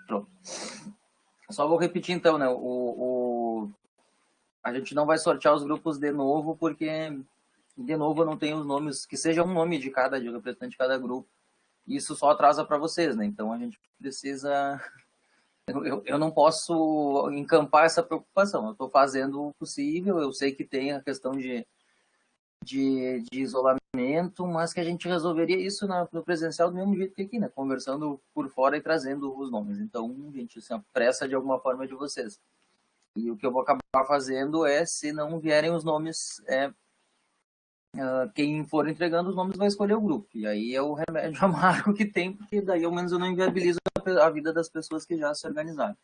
Pronto. Só vou repetir então, né? A gente não vai sortear os grupos de novo, porque, de novo, eu não tenho os nomes, que seja um nome de representante de cada grupo. Isso só atrasa para vocês, né? Então a gente precisa. Eu não posso encampar essa preocupação. Eu estou fazendo o possível. Eu sei que tem a questão de isolamento, mas que a gente resolveria isso no presencial do mesmo jeito que aqui, né? Conversando por fora e trazendo os nomes. Então, gente, assim, a pressa de alguma forma é de vocês. E o que eu vou acabar fazendo é, se não vierem os nomes, quem for entregando os nomes vai escolher o grupo. E aí é o remédio amargo que tem, porque daí ao menos eu não inviabilizo a vida das pessoas que já se organizaram.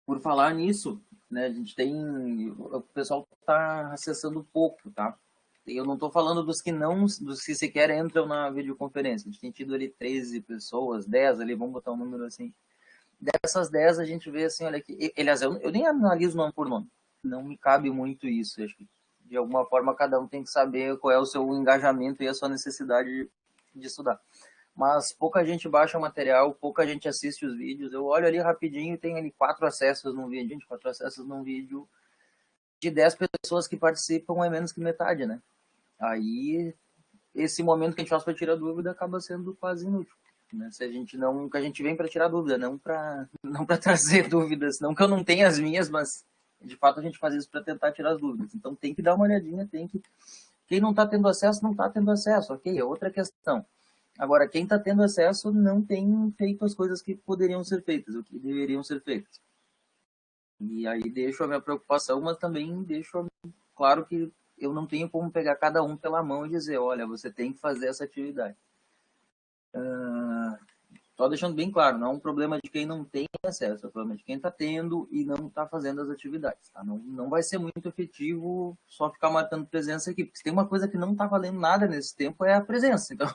Por falar nisso, né, a gente tem. O pessoal está acessando pouco, tá? Eu não estou falando dos que não, dos que sequer entram na videoconferência. A gente tem tido ali 13 pessoas, 10 ali, vamos botar um número assim. Dessas 10 a gente vê assim, olha aqui. Aliás, eu nem analiso nome por nome. Não me cabe muito isso. Acho que de alguma forma cada um tem que saber qual é o seu engajamento e a sua necessidade de estudar. Mas pouca gente baixa o material, pouca gente assiste os vídeos. Eu olho ali rapidinho e tem ali 4 acessos num vídeo. Gente, 4 acessos num vídeo de 10 pessoas que participam é menos que metade, né? Aí, esse momento que a gente faz para tirar dúvida acaba sendo quase inútil. Né? Se a gente não, que a gente vem para tirar dúvida, não para trazer dúvidas, não que eu não tenha as minhas, mas de fato a gente faz isso para tentar tirar as dúvidas. Então tem que dar uma olhadinha, tem que quem não está tendo acesso não está tendo acesso, ok? É outra questão. Agora, quem está tendo acesso não tem feito as coisas que poderiam ser feitas, o que deveriam ser feitas. E aí deixo a minha preocupação, mas também deixo claro que eu não tenho como pegar cada um pela mão e dizer, olha, você tem que fazer essa atividade. Só deixando bem claro, não é um problema de quem não tem acesso, é um problema de quem está tendo e não está fazendo as atividades. Tá? Não vai ser muito efetivo só ficar marcando presença aqui, porque se tem uma coisa que não está valendo nada nesse tempo é a presença. Então,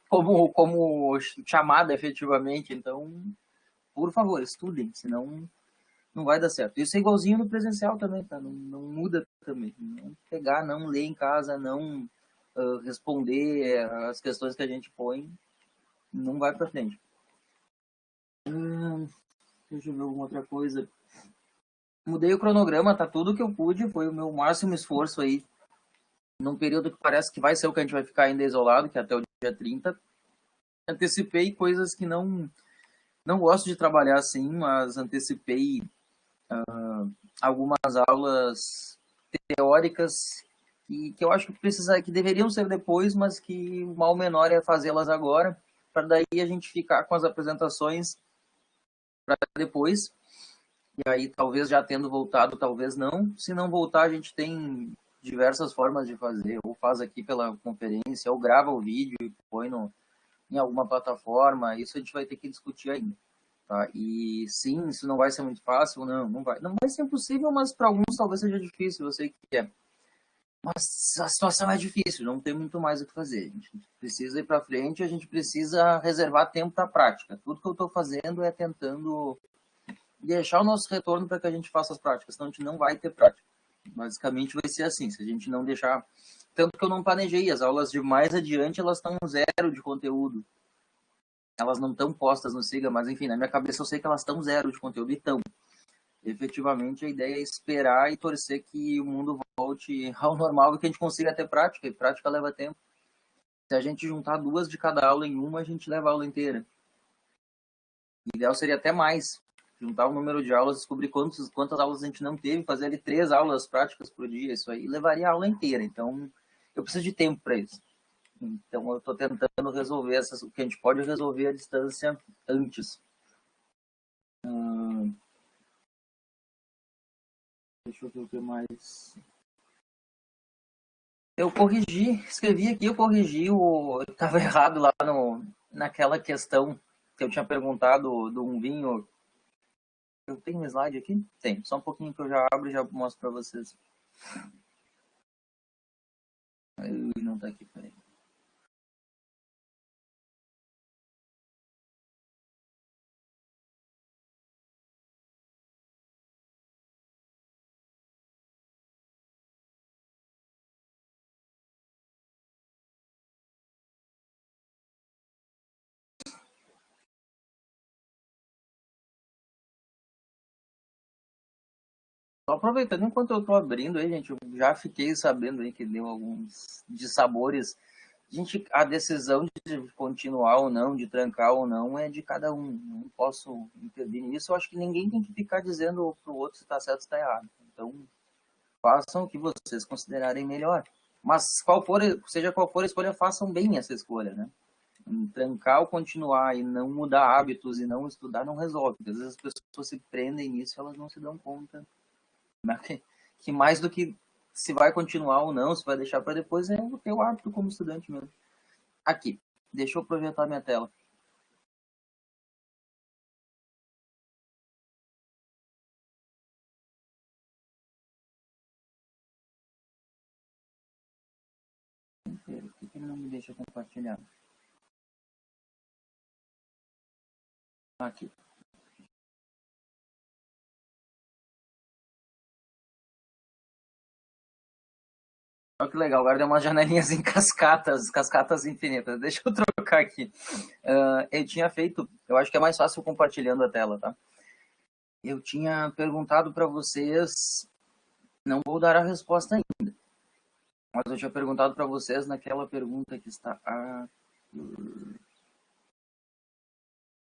como chamada efetivamente, então, por favor, estudem, senão não vai dar certo. Isso é igualzinho no presencial também, tá? Não muda também. Não pegar, não ler em casa, não responder as questões que a gente põe, não vai para frente. Deixa eu ver alguma outra coisa. Mudei o cronograma, tá tudo que eu pude, foi o meu máximo esforço aí, num período que parece que vai ser o que a gente vai ficar ainda isolado, que é até o dia 30. Antecipei coisas que não gosto de trabalhar assim, mas antecipei algumas aulas teóricas que eu acho que deveriam ser depois, mas que o mal menor é fazê-las agora, para daí a gente ficar com as apresentações para depois. E aí talvez já tendo voltado, talvez não. Se não voltar, a gente tem diversas formas de fazer. Ou faz aqui pela conferência, ou grava o vídeo e põe em alguma plataforma. Isso a gente vai ter que discutir ainda. Tá? E sim, isso não vai ser muito fácil, não vai. Não vai ser impossível, mas para alguns talvez seja difícil, eu sei que é. Mas a situação é difícil, não tem muito mais o que fazer. A gente precisa ir para frente, a gente precisa reservar tempo para a prática. Tudo que eu estou fazendo é tentando deixar o nosso retorno para que a gente faça as práticas, senão a gente não vai ter prática. Basicamente vai ser assim, se a gente não deixar... Tanto que eu não planejei, as aulas de mais adiante, elas estão zero de conteúdo. Elas não estão postas no Siga, mas enfim, na minha cabeça eu sei que elas estão zero de conteúdo e estão. Efetivamente, a ideia é esperar e torcer que o mundo volte ao normal e que a gente consiga ter prática, e prática leva tempo. Se a gente juntar 2 de cada aula em uma, a gente leva a aula inteira. O ideal seria até mais, juntar o número de aulas, descobrir quantas aulas a gente não teve, fazer ali 3 aulas práticas por dia, isso aí levaria a aula inteira. Então, eu preciso de tempo para isso. Então, eu estou tentando resolver o que a gente pode resolver à distância antes. Deixa eu ver o que mais. Eu corrigi, escrevi aqui, eu corrigi, estava errado lá naquela questão que eu tinha perguntado de um vinho. Eu tenho um slide aqui? Tem, só um pouquinho que eu já abro e já mostro para vocês. Não tá aqui, peraí. Só aproveitando enquanto eu tô abrindo aí, gente, eu já fiquei sabendo aí que deu alguns dissabores. Gente, a decisão de continuar ou não, de trancar ou não, é de cada um. Não posso intervir nisso. Eu acho que ninguém tem que ficar dizendo pro outro se tá certo ou se tá errado. Então, façam o que vocês considerarem melhor. Mas seja qual for a escolha, façam bem essa escolha, né? Trancar ou continuar e não mudar hábitos e não estudar não resolve. Às vezes as pessoas se prendem nisso e elas não se dão conta, né? Que mais do que se vai continuar ou não, se vai deixar para depois, é o teu hábito como estudante mesmo. Aqui, deixa eu projetar minha tela. Por que ele não me deixa compartilhar? Aqui. Olha que legal, agora deu umas janelinhas em cascatas, cascatas infinitas. Deixa eu trocar aqui. Eu tinha feito, eu acho que é mais fácil compartilhando a tela, tá? Eu tinha perguntado para vocês, não vou dar a resposta ainda, mas eu tinha perguntado para vocês naquela pergunta que está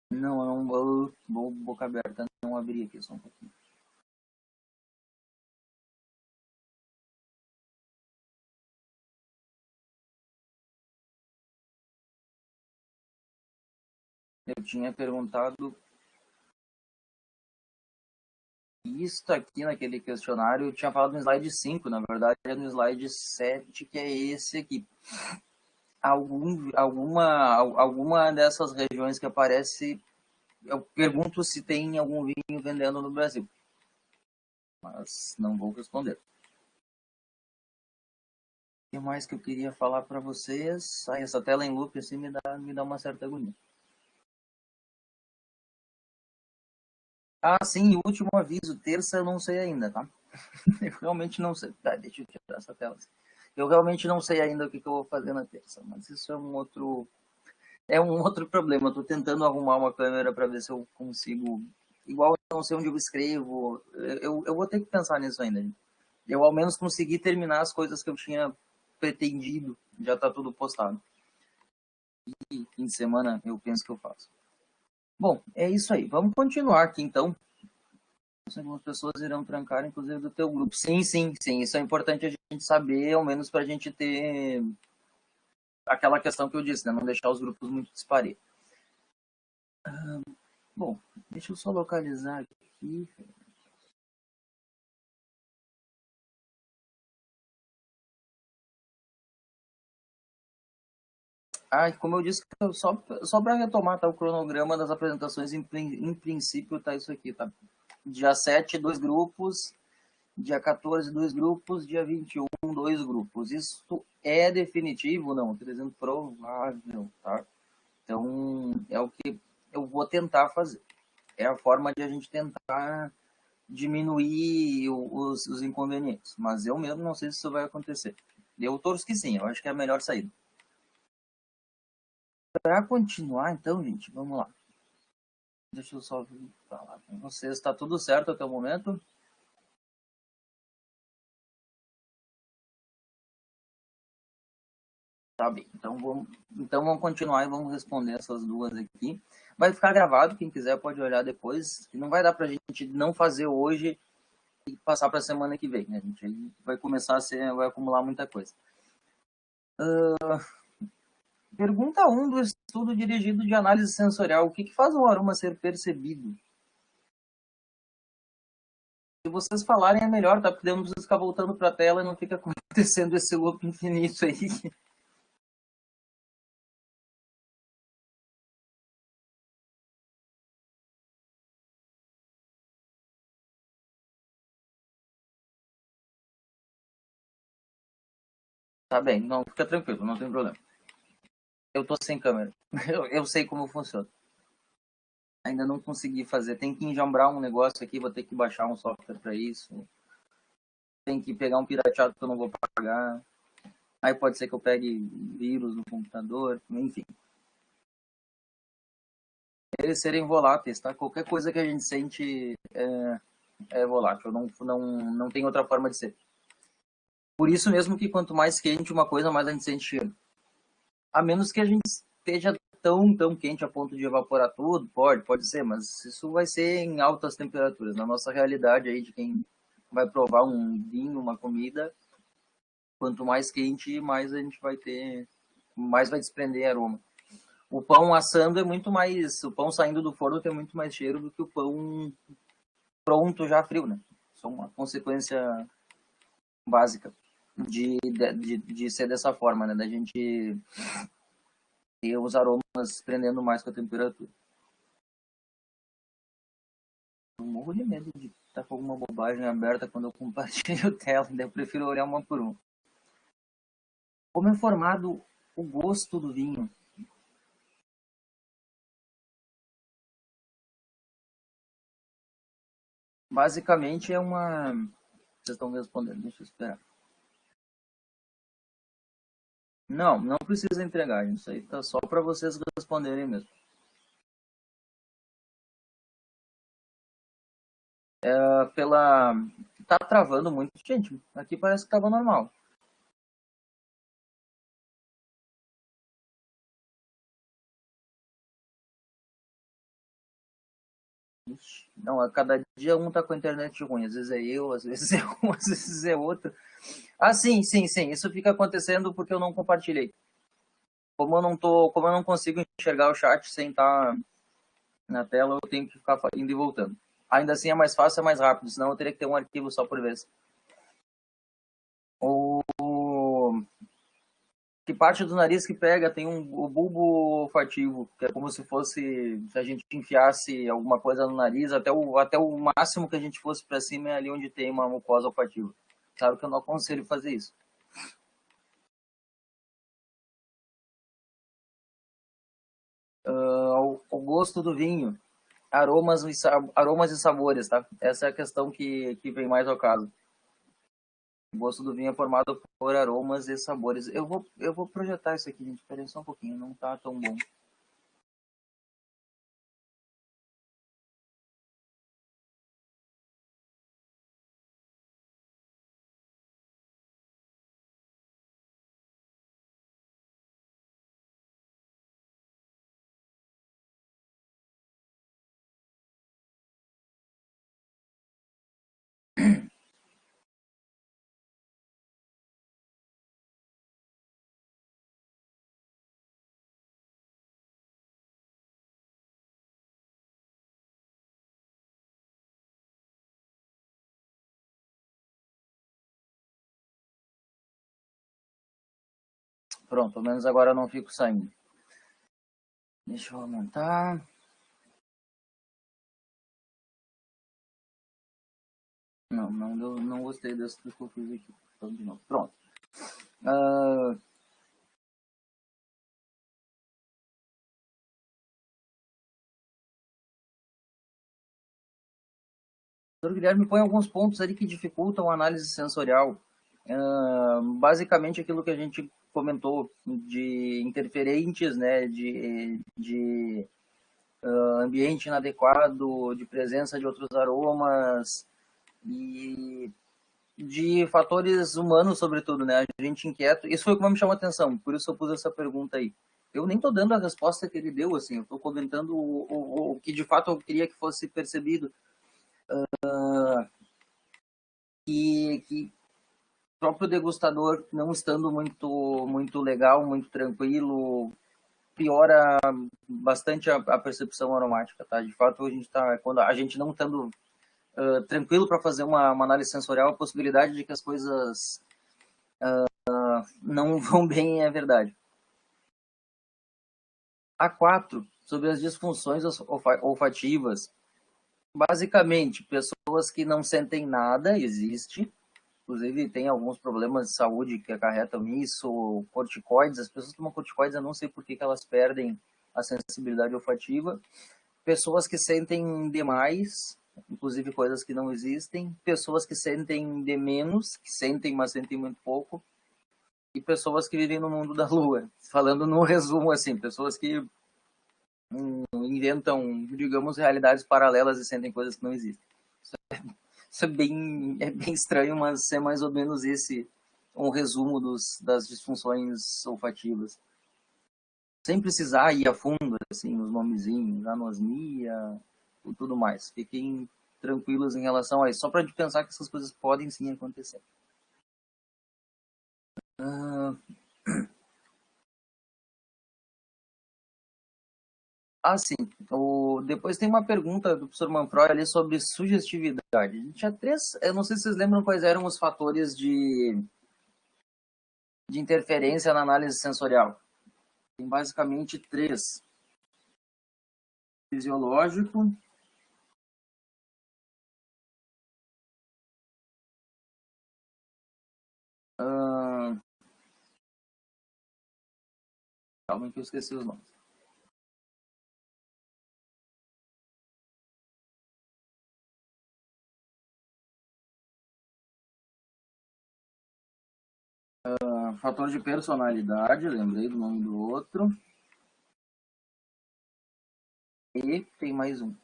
não vou boca aberta, não abri aqui só um pouquinho. Eu tinha perguntado isso aqui naquele questionário, eu tinha falado no slide 5, na verdade é no slide 7, que é esse aqui. Alguma dessas regiões que aparece, eu pergunto se tem algum vinho vendendo no Brasil, mas não vou responder. O que mais que eu queria falar para vocês? Essa tela em loop assim me dá uma certa agonia. Ah, sim, e último aviso, terça eu não sei ainda, tá? Eu realmente não sei. Tá, deixa eu tirar essa tela. Eu realmente não sei ainda o que eu vou fazer na terça, mas isso é um outro problema. Eu tô tentando arrumar uma câmera para ver se eu consigo. Igual eu não sei onde eu escrevo, eu vou ter que pensar nisso ainda. Eu ao menos consegui terminar as coisas que eu tinha pretendido, já tá tudo postado. E fim de semana eu penso que eu faço. Bom, é isso aí. Vamos continuar aqui então. Algumas pessoas irão trancar, inclusive, do teu grupo. Sim, sim, sim. Isso é importante a gente saber, ao menos para a gente ter aquela questão que eu disse, né? Não deixar os grupos muito dispares. Bom, deixa eu só localizar aqui. Como eu disse, só para retomar, tá? O cronograma das apresentações, em princípio, tá isso aqui, tá? Dia 7, 2 grupos. Dia 14, 2 grupos. Dia 21, 2 grupos. Isso é definitivo? Não, estou dizendo provável, tá? Então, é o que eu vou tentar fazer. É a forma de a gente tentar diminuir os inconvenientes. Mas eu mesmo não sei se isso vai acontecer. Eu torço que sim, eu acho que é a melhor saída. Para continuar, então, gente, vamos lá. Deixa eu só falar com vocês. Está tudo certo até o momento? Tá bem. Então vamos continuar e vamos responder essas duas aqui. Vai ficar gravado, quem quiser pode olhar depois. Não vai dar para a gente não fazer hoje e passar para a semana que vem, né, gente? Aí vai começar vai acumular muita coisa. Pergunta 1 do estudo dirigido de análise sensorial. O que faz um aroma ser percebido? Se vocês falarem é melhor, tá? Porque daí não precisa ficar voltando para a tela e não fica acontecendo esse loop infinito aí. Tá bem, não, fica tranquilo, não tem problema. Eu tô sem câmera. Eu sei como funciona. Ainda não consegui fazer. Tem que enjambrar um negócio aqui, vou ter que baixar um software para isso. Tem que pegar um pirateado que eu não vou pagar. Aí pode ser que eu pegue vírus no computador, enfim. Eles serem voláteis, tá? Qualquer coisa que a gente sente é volátil, não tem outra forma de ser. Por isso mesmo que quanto mais quente uma coisa, mais a gente sente cheiro. A menos que a gente esteja tão quente a ponto de evaporar tudo, pode ser, mas isso vai ser em altas temperaturas. Na nossa realidade aí de quem vai provar um vinho, uma comida, quanto mais quente, mais a gente vai ter, mais vai desprender aroma. O pão assando é muito mais, o pão saindo do forno tem muito mais cheiro do que o pão pronto já frio, né? Isso é uma consequência básica de ser dessa forma, né? Da gente ter os aromas prendendo mais com a temperatura. Eu morro de medo de estar com alguma bobagem aberta quando eu compartilho tela, daí eu prefiro olhar uma por uma. Como é formado o gosto do vinho? Basicamente é uma... Vocês estão respondendo, deixa eu esperar. Não precisa entregar, isso aí tá só para vocês responderem mesmo. Pela... Tá travando muito. Gente, aqui parece que tava normal. Não, a cada dia um tá com a internet ruim. Às vezes é eu, às vezes é um, às vezes é outro. Ah, sim. Isso fica acontecendo porque eu não compartilhei. Como eu não consigo enxergar o chat sem estar na tela, eu tenho que ficar indo e voltando. Ainda assim é mais fácil, é mais rápido, senão eu teria que ter um arquivo só por vez. O que parte do nariz que pega tem o bulbo olfativo, que é como se fosse, se a gente enfiasse alguma coisa no nariz, até o máximo que a gente fosse para cima é ali onde tem uma mucosa olfativa. Claro que eu não aconselho fazer isso. O gosto do vinho, aromas e sabores, tá? Essa é a questão que vem mais ao caso. O gosto do vinho é formado por aromas e sabores. Eu vou projetar isso aqui, gente. Espera só um pouquinho, não tá tão bom. Pronto, pelo menos agora eu não fico saindo. Deixa eu aumentar. Não gostei desse que eu fiz aqui. Então, de novo. Pronto. Uh, o Guilherme põe alguns pontos ali que dificultam a análise sensorial. Basicamente aquilo que a gente comentou de interferentes, né, de ambiente inadequado, de presença de outros aromas e de fatores humanos, sobretudo, né? A gente inquieto. Isso foi o que me chamou a atenção, por isso eu pus essa pergunta aí. Eu nem tô dando a resposta que ele deu, assim, eu tô comentando o que de fato eu queria que fosse percebido. Que o próprio degustador, não estando muito legal, muito tranquilo, piora bastante a percepção aromática, tá? De fato, a gente tá, quando a gente não estando tranquilo para fazer uma análise sensorial, a possibilidade de que as coisas não vão bem é verdade. A4, sobre as disfunções olfativas. Basicamente, pessoas que não sentem nada, existe. Inclusive, tem alguns problemas de saúde que acarretam isso. Corticoides, as pessoas tomam corticoides, eu não sei por que elas perdem a sensibilidade olfativa. Pessoas que sentem demais, inclusive coisas que não existem. Pessoas que sentem de menos, que sentem, mas sentem muito pouco. E pessoas que vivem no mundo da lua. Falando num resumo, assim, pessoas que inventam, digamos, realidades paralelas e sentem coisas que não existem. Isso é bem estranho, mas é mais ou menos esse um resumo das disfunções olfativas. Sem precisar ir a fundo, assim, nos nomezinhos, anosmia e tudo mais. Fiquem tranquilos em relação a isso. Só para a gente pensar que essas coisas podem sim acontecer. Sim. Depois tem uma pergunta do professor Manfroy ali sobre sugestividade. A gente tinha três, eu não sei se vocês lembram quais eram os fatores de interferência na análise sensorial. Tem basicamente três. Fisiológico, calma que eu esqueci os nomes. Fator de personalidade, lembrei do nome do outro. E tem mais um.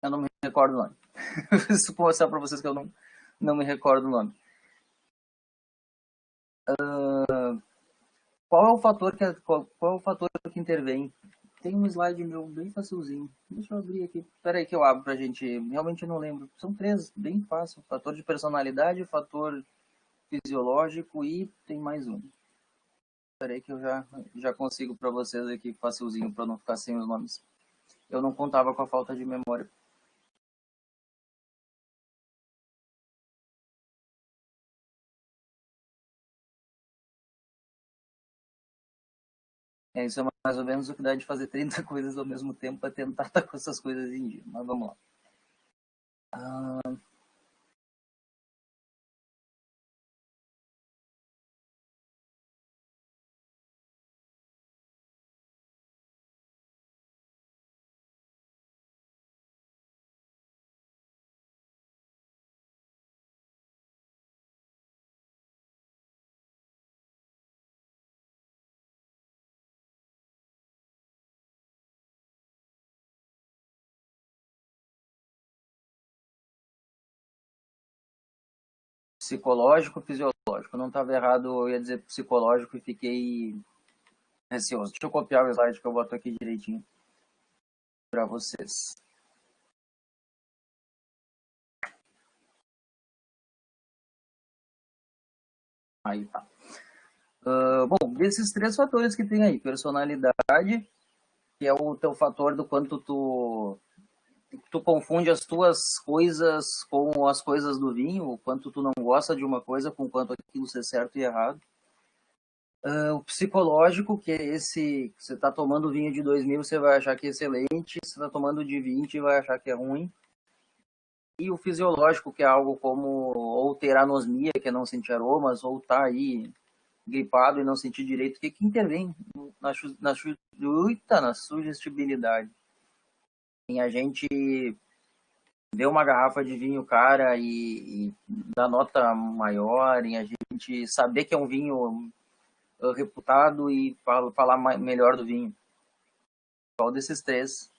Eu não me recordo o nome. Preciso mostrar para vocês que eu não me recordo o nome. Qual é o fator que intervém? Tem um slide meu bem facilzinho. Deixa eu abrir aqui. Espera aí que eu abro pra gente. Realmente não lembro. São três, bem fácil. Fator de personalidade, fator fisiológico e tem mais um. Espera aí que eu já consigo para vocês aqui facilzinho para não ficar sem os nomes. Eu não contava com a falta de memória. Isso é mais ou menos o que dá de fazer 30 coisas ao mesmo tempo para tentar estar com essas coisas em dia. Mas vamos lá. Psicológico, fisiológico. Não estava errado, eu ia dizer psicológico e fiquei receoso. Deixa eu copiar o slide que eu boto aqui direitinho para vocês. Aí tá. Bom, desses três fatores que tem aí, personalidade, que é o teu fator do quanto tu confunde as tuas coisas com as coisas do vinho, o quanto tu não gosta de uma coisa com o quanto aquilo ser certo e errado. O psicológico, que é esse, você está tomando vinho de 2000, você vai achar que é excelente, você está tomando de 20 vai achar que é ruim. E o fisiológico, que é algo como ou ter anosmia, que é não sentir aromas, ou tá aí gripado e não sentir direito, o que intervém na sugestibilidade? Em a gente ver uma garrafa de vinho cara e dar nota maior, em a gente saber que é um vinho reputado e falar melhor do vinho. Qual desses três?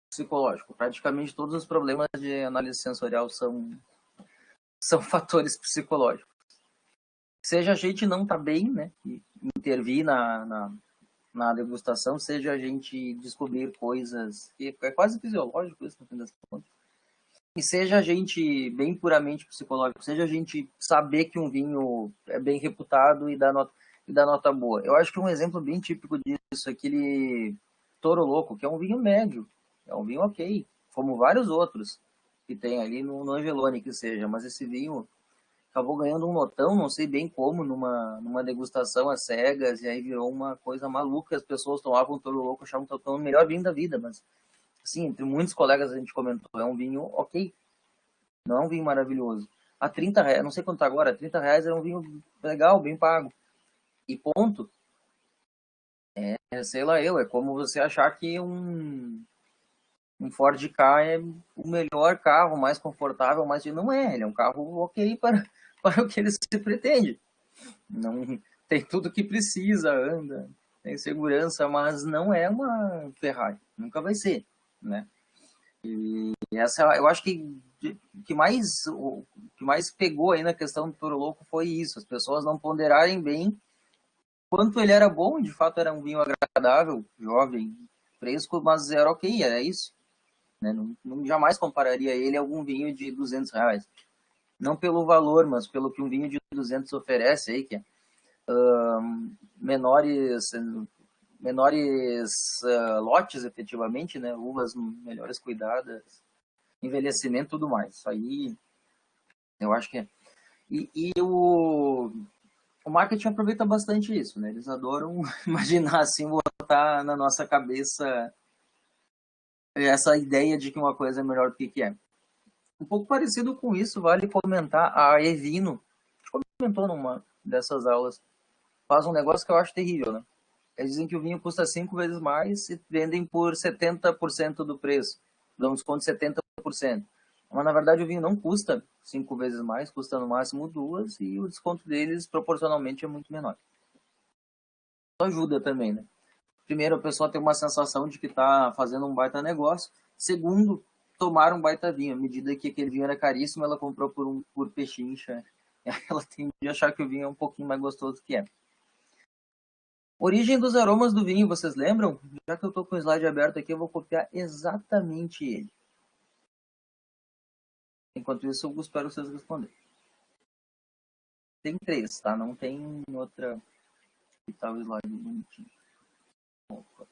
Psicológico. Praticamente todos os problemas de análise sensorial são fatores psicológicos. Seja a gente não tá bem, né, intervir na degustação, seja a gente descobrir coisas que é quase fisiológico isso, no fim das contas. E seja a gente bem puramente psicológico, seja a gente saber que um vinho é bem reputado e dá nota boa. Eu acho que um exemplo bem típico disso é aquele Toro Louco, que é um vinho médio, é um vinho ok, como vários outros que tem ali no Angelone que seja, mas esse vinho acabou ganhando um notão, não sei bem como, numa degustação às cegas, e aí virou uma coisa maluca, as pessoas tomavam o Toro Louco, achavam que estavam o melhor vinho da vida, mas, assim, entre muitos colegas a gente comentou, é um vinho ok, não é um vinho maravilhoso. A 30 reais, não sei quanto tá agora, 30 reais era um vinho legal, bem pago, e ponto. Sei lá eu, é como você achar que um Ford Ka é o melhor carro, mais confortável, mas não é, ele é um carro ok para o que ele se pretende. Não tem tudo que precisa, anda, tem segurança, mas não é uma Ferrari, nunca vai ser, né? E essa, eu acho o que mais pegou aí na questão do Toro Louco foi isso, as pessoas não ponderarem bem quanto ele era bom, de fato era um vinho agradável, jovem, fresco, mas era ok, era isso. Né? Não jamais compararia ele a algum vinho de R$ 200. Não pelo valor, mas pelo que um vinho de 200 oferece aí, que é menores lotes, efetivamente, né? Uvas melhores cuidadas, envelhecimento e tudo mais. Isso aí, eu acho que é. E o marketing aproveita bastante isso, né? Eles adoram imaginar assim, botar na nossa cabeça essa ideia de que uma coisa é melhor do que é. Um pouco parecido com isso, vale comentar a Evino. A gente comentou numa dessas aulas. Faz um negócio que eu acho terrível, né? Eles dizem que o vinho custa 5 vezes mais e vendem por 70% do preço. Dão um desconto de 70%. Mas, na verdade, o vinho não custa 5 vezes mais, custa no máximo 2, e o desconto deles, proporcionalmente, é muito menor. Isso ajuda também, né? Primeiro, a pessoa tem uma sensação de que está fazendo um baita negócio. Segundo, tomar um baita vinho. À medida que aquele vinho era caríssimo, ela comprou por pechincha. Ela tem de achar que o vinho é um pouquinho mais gostoso do que é. Origem dos aromas do vinho, vocês lembram? Já que eu estou com o slide aberto aqui, eu vou copiar exatamente ele. Enquanto isso, eu espero vocês responderem. Tem 3, tá? Não tem outra que tá o slide bonitinho. Opa.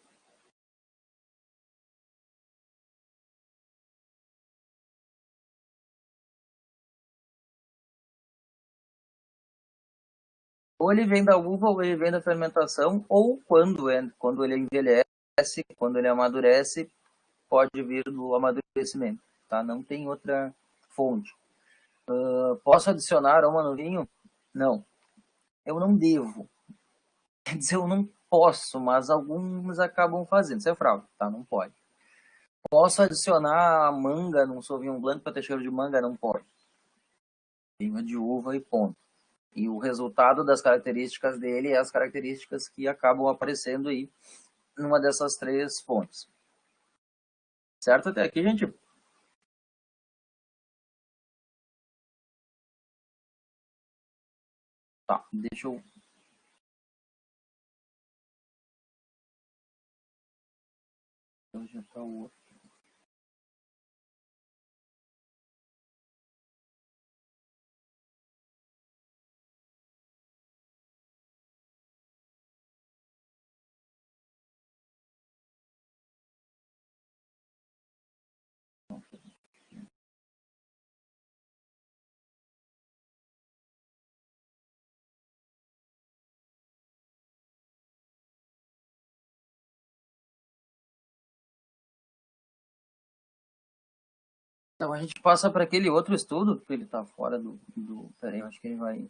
Ou ele vem da uva, ou ele vem da fermentação, ou quando ele envelhece, quando ele amadurece, pode vir do amadurecimento, tá? Não tem outra fonte. Posso adicionar aroma no vinho? Não. Eu não devo. Quer dizer, eu não posso, mas alguns acabam fazendo. Isso é fraude, tá? Não pode. Posso adicionar manga num Sauvignon Blanc para ter cheiro de manga? Não pode. Vinho de uva e ponto. E o resultado das características dele é as características que acabam aparecendo aí numa dessas 3 fontes. Certo até aqui, gente? Tá, deixa eu... Já tá o outro. Então a gente passa para aquele outro estudo, que ele está fora do... Peraí, eu acho que ele vai...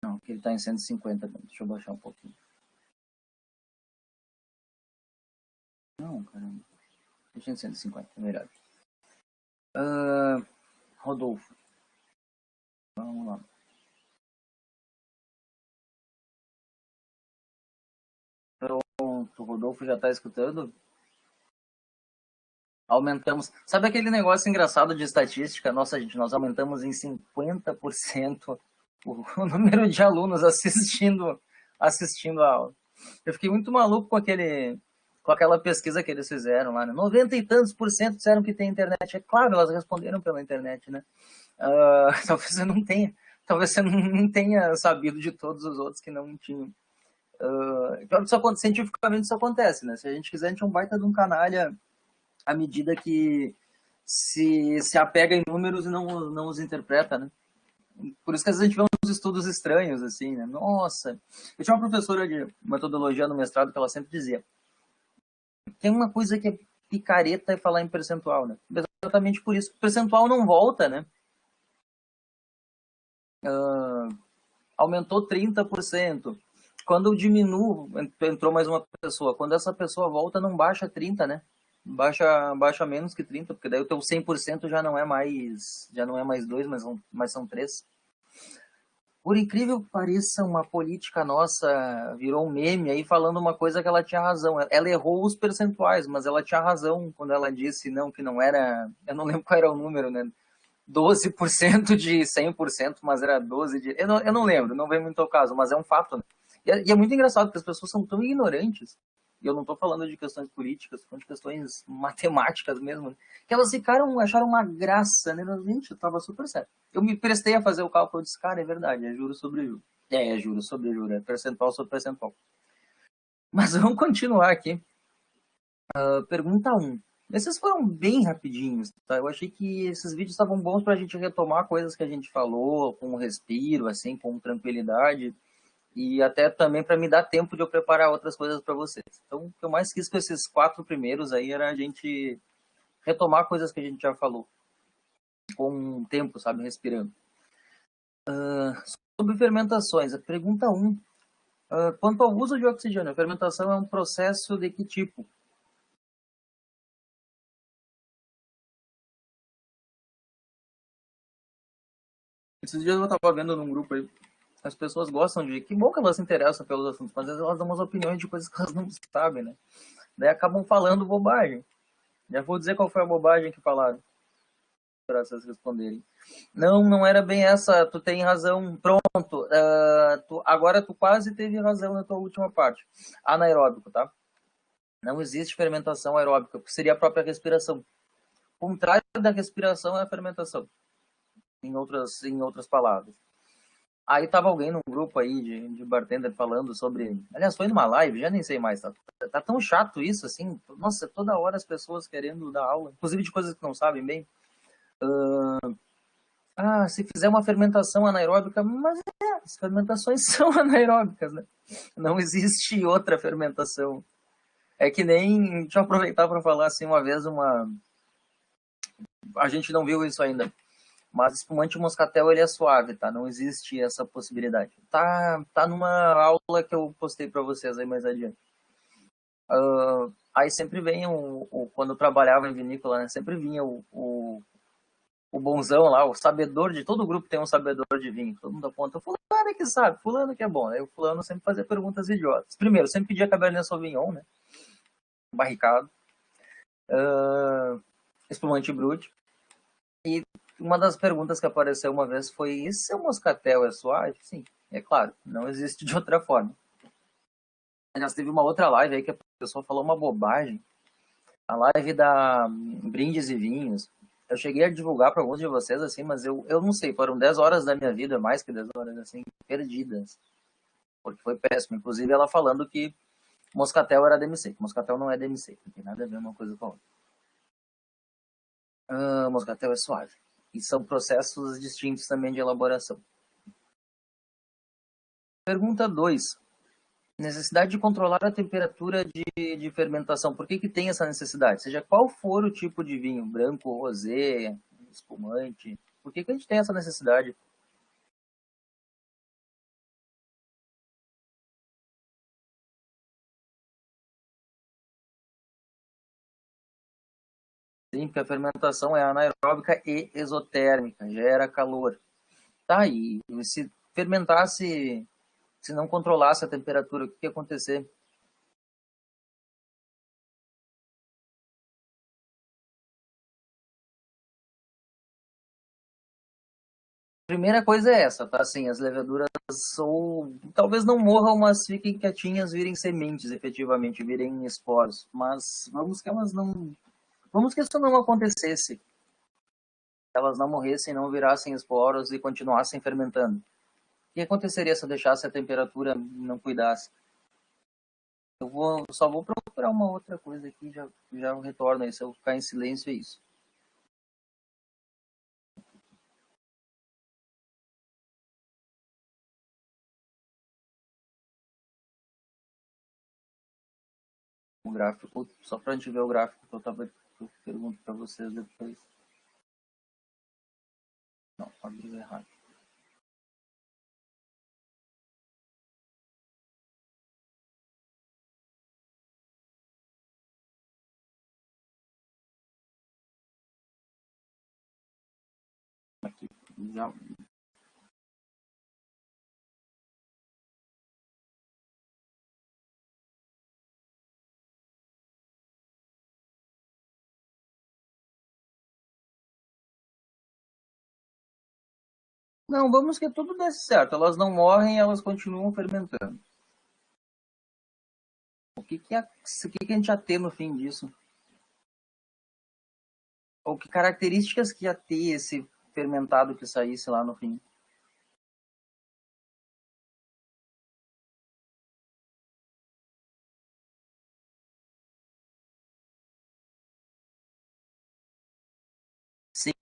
Não, que ele está em 150. Deixa eu baixar um pouquinho. Não, caramba. Deixa em 150, é melhor. Rodolfo. Vamos lá. Pronto, o Rodolfo já está escutando? Aumentamos. Sabe aquele negócio engraçado de estatística? Nossa, gente, nós aumentamos em 50% o número de alunos assistindo a aula. Eu fiquei muito maluco com aquela pesquisa que eles fizeram lá, né? 90 e tantos por cento disseram que tem internet. É claro, elas responderam pela internet, né? Talvez você não tenha sabido de todos os outros que não tinham. Cientificamente isso acontece, né? Se a gente quiser, a gente é um baita de um canalha à medida que se apega em números e não os interpreta, né? Por isso que às vezes a gente vê uns estudos estranhos, assim, né? Nossa! Eu tinha uma professora de metodologia no mestrado que ela sempre dizia: tem uma coisa que é picareta é falar em percentual, né? Exatamente por isso. O percentual não volta, né? Aumentou 30%. Quando eu diminuo, entrou mais uma pessoa. Quando essa pessoa volta, não baixa 30, né? Baixa menos que 30, porque daí o teu 100% já não é mais 2, mas são 3. Por incrível que pareça, uma política nossa virou um meme aí falando uma coisa que ela tinha razão. Ela errou os percentuais, mas ela tinha razão quando ela disse não, que não era. Eu não lembro qual era o número, né? 12% de 100%, mas era 12% de. Eu não lembro, não vem muito ao caso, mas é um fato, né? E é muito engraçado, porque as pessoas são tão ignorantes, e eu não estou falando de questões políticas, estou falando de questões matemáticas mesmo, né? Que elas acharam uma graça, né? Gente, eu estava super certo. Eu me prestei a fazer o cálculo, eu disse, cara, é verdade, é juros sobre juros. É juros sobre juros, é percentual sobre percentual. Mas vamos continuar aqui. Pergunta um. Esses foram bem rapidinhos, tá? Eu achei que esses vídeos estavam bons para a gente retomar coisas que a gente falou, com respiro, assim, com tranquilidade, e até também para me dar tempo de eu preparar outras coisas para vocês. Então, o que eu mais quis com esses 4 primeiros aí era a gente retomar coisas que a gente já falou, com um tempo, sabe, respirando. Sobre fermentações, a pergunta um. Quanto ao uso de oxigênio, a fermentação é um processo de que tipo? Esses dias eu estava vendo num grupo aí, as pessoas gostam de. Que bom que elas se interessam pelos assuntos, mas às vezes elas dão umas opiniões de coisas que elas não sabem, né? Daí acabam falando bobagem. Já vou dizer qual foi a bobagem que falaram, para vocês responderem. Não, não era bem essa, tu tem razão. Pronto, agora tu quase teve razão na tua última parte. Anaeróbico, tá? Não existe fermentação aeróbica, porque seria a própria respiração. O contrário da respiração é a fermentação, em outras palavras. Aí tava alguém num grupo aí de bartender falando sobre. Aliás, foi numa live, já nem sei mais. Tá tão chato isso, assim. Nossa, toda hora as pessoas querendo dar aula, inclusive de coisas que não sabem bem. Se fizer uma fermentação anaeróbica, mas as fermentações são anaeróbicas, né? Não existe outra fermentação. É que nem. Deixa eu aproveitar para falar assim, uma vez, a gente não viu isso ainda. Mas espumante moscatel ele é suave, tá? Não existe essa possibilidade. Tá numa aula que eu postei para vocês aí mais adiante. Aí sempre vem quando eu trabalhava em vinícola, né? Sempre vinha o bonzão lá, o sabedor de todo grupo tem um sabedor de vinho. Todo mundo aponta, fulano é que sabe, fulano que é bom. Aí o fulano sempre fazia perguntas idiotas. Primeiro, sempre pedia Cabernet Sauvignon, né? Barricado. Espumante Brut. E uma das perguntas que apareceu uma vez foi: e se o moscatel é suave? Sim, é claro, não existe de outra forma. Aliás, teve uma outra live aí que a pessoa falou uma bobagem. A live da Brindes e Vinhos. Eu cheguei a divulgar para alguns de vocês, assim, mas eu não sei, foram 10 horas da minha vida, mais que 10 horas, assim, perdidas. Porque foi péssimo. Inclusive, ela falando que moscatel era DMC. Moscatel não é DMC, não tem nada a ver uma coisa com a outra. Moscatel é suave. E são processos distintos também de elaboração. Pergunta 2. Necessidade de controlar a temperatura de fermentação. Por que tem essa necessidade? Seja qual for o tipo de vinho, branco, rosé, espumante, por que a gente tem essa necessidade? Sim, porque a fermentação é anaeróbica e exotérmica, gera calor. Tá aí, se fermentasse, se não controlasse a temperatura, o que ia acontecer? Primeira coisa é essa, tá? Assim, as leveduras ou talvez não morram, mas fiquem quietinhas, virem sementes, efetivamente, virem esporos. Mas vamos que elas não, vamos que isso não acontecesse. Elas não morressem, não virassem esporos e continuassem fermentando. O que aconteceria se eu deixasse a temperatura e não cuidasse? Só vou procurar uma outra coisa aqui, já retorno aí. Se eu ficar em silêncio, é isso. O gráfico, só pra gente ver o gráfico que eu pergunto pra vocês depois. Não, abriu errado. Aqui, já, Não, vamos que tudo desse certo. Elas não morrem, elas continuam fermentando. O que a gente ia ter no fim disso? Ou que características que ia ter esse fermentado que saísse lá no fim? Sim,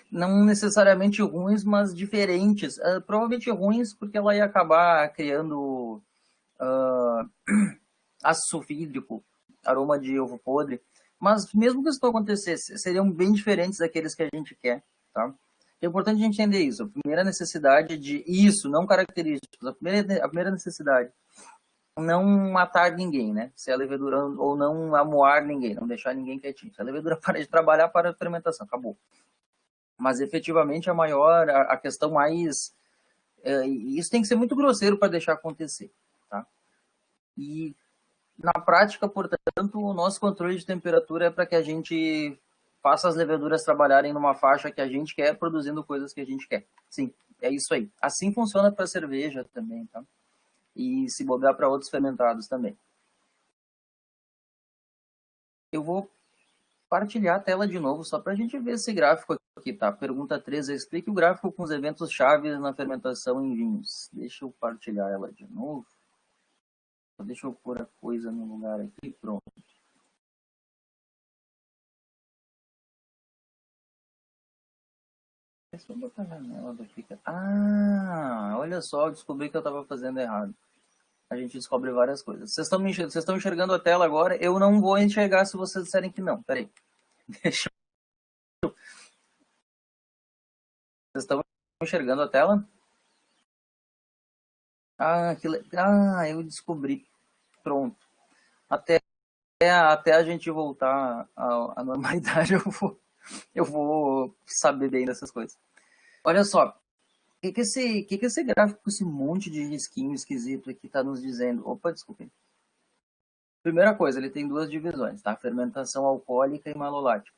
não necessariamente ruins, mas diferentes. Provavelmente ruins porque ela ia acabar criando ácido sulfídrico, aroma de ovo podre. Mas mesmo que isso não acontecesse, seriam bem diferentes daqueles que a gente quer, tá? É importante a gente entender isso. A primeira necessidade de isso, não características. A primeira necessidade, não matar ninguém, né? Se a levedura, ou não amoar ninguém, não deixar ninguém quietinho. Se a levedura para de trabalhar, para a fermentação, acabou. Mas efetivamente a questão mais... isso tem que ser muito grosseiro para deixar acontecer, tá? E na prática, portanto, o nosso controle de temperatura é para que a gente faça as leveduras trabalharem numa faixa que a gente quer, produzindo coisas que a gente quer. Sim, é isso aí. Assim funciona para cerveja também, tá? E se bobear para outros fermentados também. Eu vou partilhar a tela de novo, só para a gente ver esse gráfico aqui, tá? Pergunta 3, explique o gráfico com os eventos chaves na fermentação em vinhos. Deixa eu partilhar ela de novo. Deixa eu pôr a coisa no lugar aqui, pronto. É só botar a janela do fica. Ah, olha só, eu descobri que eu estava fazendo errado. A gente descobre várias coisas. Vocês estão enxergando a tela agora? Eu não vou enxergar se vocês disserem que não. Peraí. Deixa... Vocês estão enxergando a tela? Eu descobri. Pronto. Até, até a gente voltar à normalidade, eu vou saber bem dessas coisas. Olha só, o que esse gráfico com esse monte de risquinho esquisito aqui está nos dizendo? Opa, desculpe. Primeira coisa, ele tem duas divisões, tá? Fermentação alcoólica e malolática.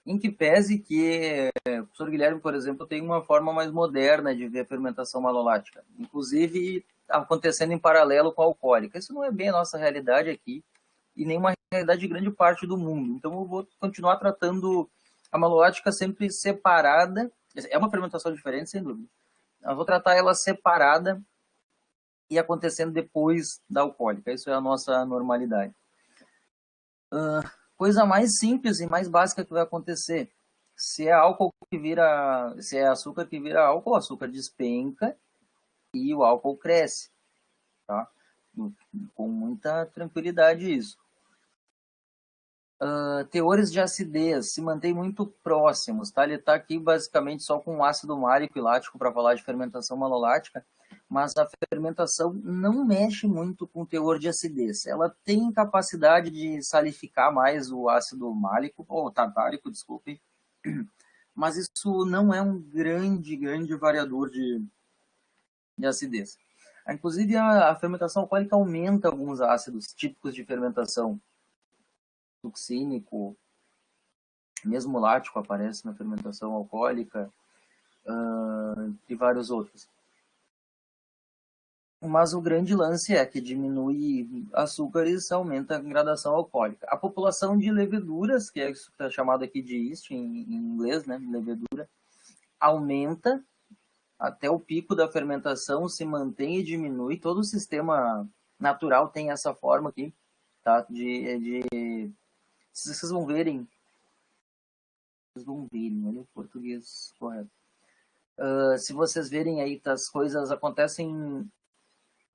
Em que pese que o professor Guilherme, por exemplo, tem uma forma mais moderna de ver a fermentação malolática, inclusive acontecendo em paralelo com a alcoólica. Isso não é bem a nossa realidade aqui e nem uma realidade de grande parte do mundo. Então eu vou continuar tratando a malolática sempre separada. É uma fermentação diferente, sem dúvida. Eu vou tratar ela separada e acontecendo depois da alcoólica. Isso é a nossa normalidade. Coisa mais simples e mais básica que vai acontecer. Se é álcool que vira, se é açúcar que vira álcool, o açúcar despenca e o álcool cresce, tá? Com muita tranquilidade isso. Teores de acidez se mantém muito próximos, tá? Ele está aqui basicamente só com ácido málico e lático para falar de fermentação malolática, mas a fermentação não mexe muito com o teor de acidez. Ela tem capacidade de salificar mais o ácido málico, ou tartárico, desculpe, mas isso não é um grande variador de acidez. Inclusive, a fermentação alcoólica aumenta alguns ácidos típicos de fermentação, succínico, mesmo lático aparece na fermentação alcoólica, e vários outros. Mas o grande lance é que diminui açúcares, aumenta a gradação alcoólica. A população de leveduras, que é isso que é chamado aqui de yeast em inglês, né, levedura, aumenta até o pico da fermentação, se mantém e diminui. Todo o sistema natural tem essa forma aqui, tá? Vocês vão verem, olha o português correto. Se vocês verem aí, as coisas acontecem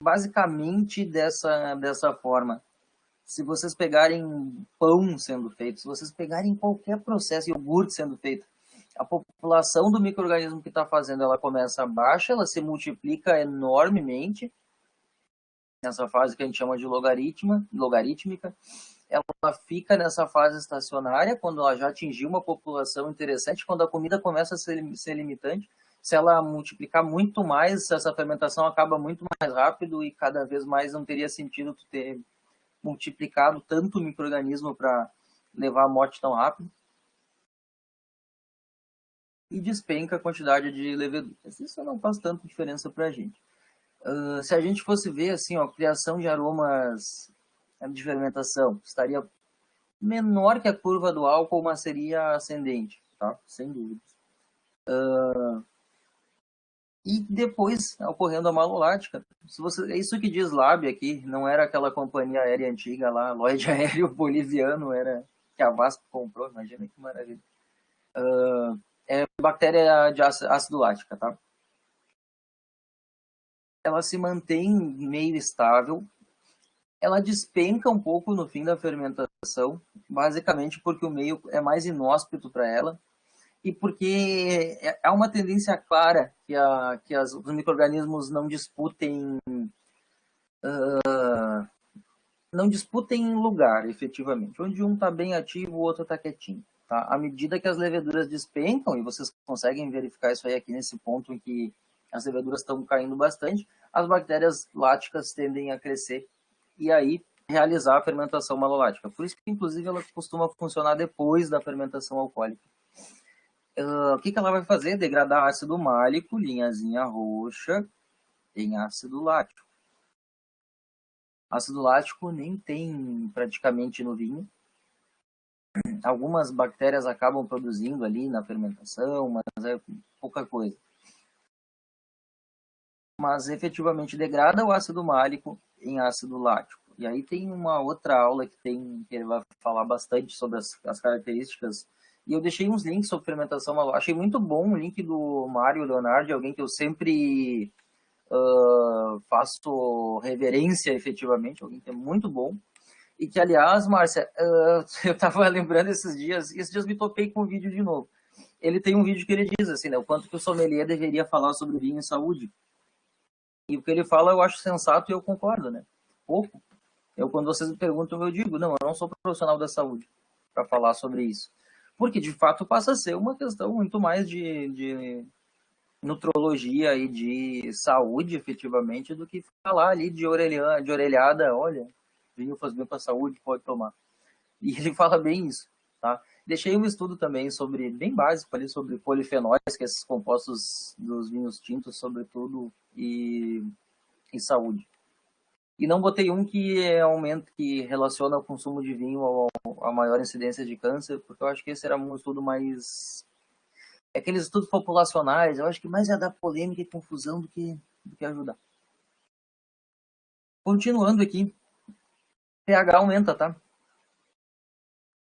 basicamente dessa forma. Se vocês pegarem pão sendo feito, se vocês pegarem qualquer processo, iogurte sendo feito, a população do micro-organismo que está fazendo, ela começa baixa, ela se multiplica enormemente, nessa fase que a gente chama de logarítmica, ela fica nessa fase estacionária, quando ela já atingiu uma população interessante, quando a comida começa a ser limitante, se ela multiplicar muito mais, essa fermentação acaba muito mais rápido e cada vez mais não teria sentido tu ter multiplicado tanto o micro-organismo para levar a morte tão rápido. e despenca a quantidade de leveduras. Isso não faz tanta diferença para a gente. Se a gente fosse ver assim, ó, a criação de aromas de fermentação, estaria menor que a curva do álcool, mas seria ascendente, tá? Sem dúvida. E depois, ocorrendo a malolática, se você, é isso que diz Lab aqui, não era aquela companhia aérea antiga lá, Lloyd Aéreo Boliviano, era que a Vasco comprou, imagina que maravilha. É bactéria de ácido lática, tá? Ela se mantém meio estável, ela despenca um pouco no fim da fermentação, basicamente porque o meio é mais inóspito para ela, e porque há uma tendência clara que os micro-organismos não disputem lugar, efetivamente. Onde um está bem ativo, o outro está quietinho. Tá? À medida que as leveduras despencam, e vocês conseguem verificar isso aí aqui nesse ponto em que as leveduras estão caindo bastante, as bactérias láticas tendem a crescer e aí realizar a fermentação malolática. Por isso que, inclusive, ela costuma funcionar depois da fermentação alcoólica. O que ela vai fazer? Degradar ácido málico, linhazinha roxa, em ácido lático. Ácido lático nem tem praticamente no vinho. Algumas bactérias acabam produzindo ali na fermentação, mas é pouca coisa. Mas efetivamente degrada o ácido málico em ácido lático. E aí tem uma outra aula que ele vai falar bastante sobre as características. E eu deixei uns links sobre fermentação malólica. Achei muito bom o link do Mário Leonardi, alguém que eu sempre faço reverência efetivamente, alguém que é muito bom. E que, aliás, Márcia, eu estava lembrando esses dias me topei com um vídeo de novo. Ele tem um vídeo que ele diz assim, né, o quanto que o sommelier deveria falar sobre vinho e saúde. E o que ele fala eu acho sensato e eu concordo, né? Pouco. Quando vocês me perguntam, eu digo, não, eu não sou profissional da saúde para falar sobre isso. Porque, de fato, passa a ser uma questão muito mais de nutrologia e de saúde, efetivamente, do que falar ali de orelhada, olha, vinho faz bem para a saúde, pode tomar. E ele fala bem isso, tá? Deixei um estudo também sobre, bem básico ali, sobre polifenóis, que é esses compostos dos vinhos tintos, sobretudo, e saúde. E não botei um que relaciona o consumo de vinho a maior incidência de câncer, porque eu acho que esse era um estudo mais... aqueles estudos populacionais, eu acho que mais ia dar polêmica e confusão do que ajudar. Continuando aqui, pH aumenta, tá?